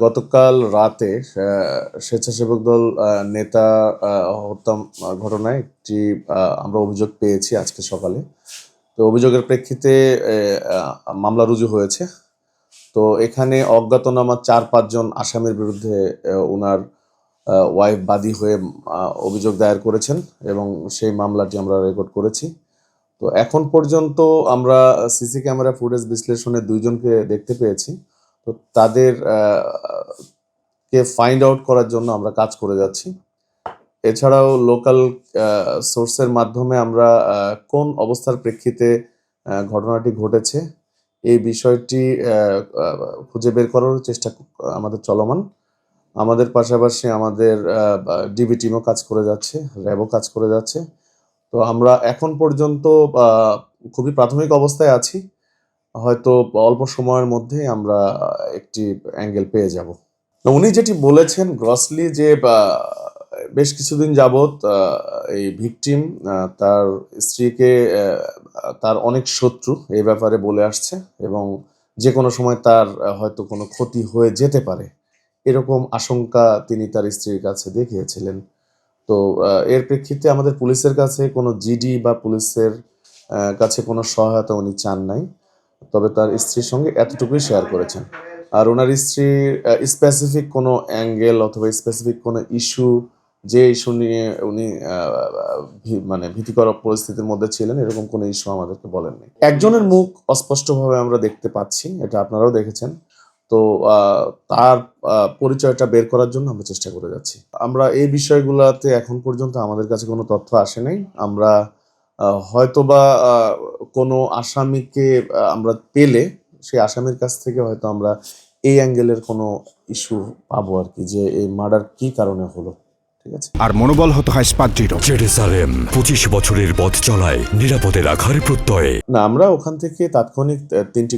গতকাল রাতে স্বেচ্ছাসেবক দল নেতা হত্যা ঘটনায় একটি আমরা অভিযোগ পেয়েছি আজকে সকালে। তো অভিযোগের প্রেক্ষিতে মামলা রুজু হয়েছে। তো এখানে অজ্ঞাতনামা ৪-৫ জন আসামির বিরুদ্ধে ওনার ওয়াইফ বাদী হয়ে অভিযোগ দায়ের করেছেন এবং সেই মামলাটি আমরা রেকর্ড করেছি। তো এখন পর্যন্ত আমরা সিসি ক্যামেরা ফুটেজ বিশ্লেষণে ২ জনকে দেখতে পেয়েছি। তো তাদের কে ফাইন্ড আউট করার জন্য আমরা কাজ করে যাচ্ছি। এছাড়াও লোকাল সোর্সের মাধ্যমে আমরা কোন অবস্থার প্রেক্ষিতে ঘটনাটি ঘটেছে এই বিষয়টি খুঁজে বের করার চেষ্টা আমাদের চলমান। আমাদের পাশাপাশি আমাদের ডিবি টিমও কাজ করে যাচ্ছে, র্যাবও কাজ করে যাচ্ছে। তো আমরা এখন পর্যন্ত খুবই প্রাথমিক অবস্থায় আছি। হয়তো অল্প সময়ের মধ্যেই আমরা একটি অ্যাঙ্গেল পেয়ে যাব। তো উনি যেটি বলেছেন গ্রসলি যে বেশ কিছুদিন যাবৎ এই ভিকটিম তার স্ত্রীকে তার অনেক শত্রু এই ব্যাপারে বলে আসছে এবং যে কোনো সময় তার হয়তো কোনো ক্ষতি হয়ে যেতে পারে এরকম আশঙ্কা তিনি তার স্ত্রীর কাছে দেখিয়েছিলেন। তো এর প্রেক্ষিতে আমাদের পুলিশের কাছে কোনো জিডি বা পুলিশের কাছে কোনো সহায়তা উনি চান নাই, তবে তার স্ত্রীর সঙ্গে এতটুকুই শেয়ার করেছেন। আর ওনার স্ত্রীর স্পেসিফিক কোনো অ্যাঙ্গেল অথবা স্পেসিফিক কোনো ইস্যু, যে ইস্যু নিয়ে উনি মানে ভীতিকর পরিস্থিতির মধ্যে ছিলেন এরকম কোনো ইস্যু আমাদেরকে বলেননি। একজনের মুখ অস্পষ্টভাবে আমরা দেখতে পাচ্ছি, এটা আপনারাও দেখেছেন। তো তার পরিচয়টা বের করার জন্য আমরা চেষ্টা করে যাচ্ছি। আমরা এই বিষয়গুলোতে এখন পর্যন্ত আমাদের কাছে কোনো তথ্য আসে নাই। আমরা হয়তোবা কোনো আসামিকে আমরা পেলে সেই আসামির কাছ থেকে হয়তো আমরা এই অ্যাঙ্গেলের কোনো ইস্যু পাবো আর কি, যে এই মার্ডার কি কারণে হলো। ঠিক আছে, আর মনোবল হতে হয় স্পাত-দৃঢ়। জেরুজালেম 25 বছরের পথ চলায় নিরাপদে রাখার প্রত্যয়ে। না, আমরা ওখান থেকে তাৎক্ষণিক ৩টি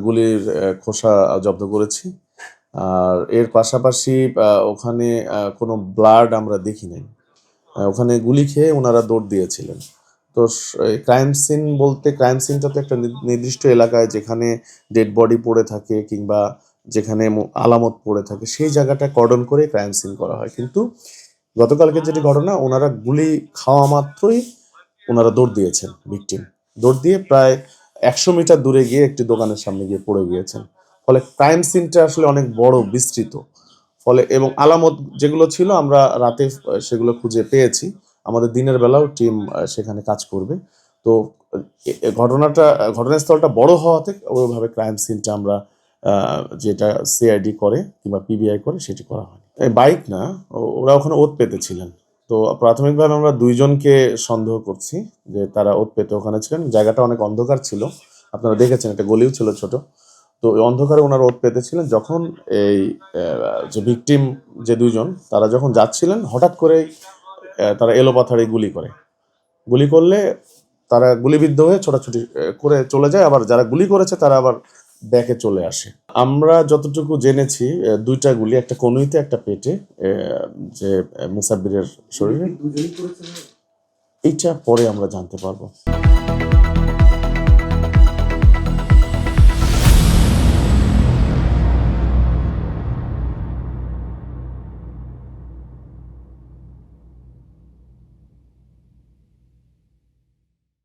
গুলির খোসা জব্দ করেছি। আর এর পাশাপাশি ওখানে কোনো ব্লাড আমরা দেখি নাই। ওখানে গুলি খেয়ে ওনারা দৌড় দিয়েছিলেন। তো ক্রাইম সিন বলতে, ক্রাইম সিনটা তো একটা নির্দিষ্ট এলাকায় যেখানে ডেড বডি পড়ে থাকে কিংবা যেখানে আলামত পড়ে থাকে সেই জায়গাটা কর্ডন করে ক্রাইম সিন করা হয়। কিন্তু গতকালকে যেটি ঘটনা, ওনারা গুলি খাওয়া মাত্রই ওনারা দৌড় দিয়েছেন, ভিকটিম দৌড় দিয়ে প্রায় ১০০ মিটার দূরে গিয়ে একটি দোকানের সামনে গিয়ে পড়ে গিয়েছেন। ফলে ক্রাইম সিনটা আসলে অনেক বড়, বিস্তৃত। ফলে এবং আলামত যেগুলো ছিল আমরা রাতে সেগুলো খুঁজে পেয়েছি। আমাদের দিনের বেলাও টিম সেখানে কাজ করবে। তো ঘটনাস্থলটা বড় হওয়াতে ওইভাবে ক্রাইম সিনটা আমরা যেটা সিআইডি করে কিংবা পিবিআই করে সেটি করা হয়। বাইক না, ওরা ওখানে ওত পেতেছিলেন। তো প্রাথমিকভাবে আমরা ২ জনকে সন্দেহ করছি যে তারা ওত পেতে ওখানে ছিলেন। জায়গাটা অনেক অন্ধকার ছিল, আপনারা দেখেছেন, একটা গলিও ছিল ছোট। তো ওই অন্ধকারে ওনারা ওত পেতেছিলেন। যখন এই যে ভিকটিম যে ২ জন তারা যখন যাচ্ছিলেন হঠাৎ করেই তারা এলোপাথাড়ি গুলি করে। গুলি করলে তারা গুলিবিদ্ধ হয়ে ছোটাছুটি করে চলে যায়। আবার যারা গুলি করেছে তারা আবার ব্যাকে চলে আসে। আমরা যতটুকু জেনেছি ২টা গুলি, একটা কনুইতে একটা পেটে, যে মুসাব্বিরের শরীরে। এইটা পরে আমরা জানতে পারবো।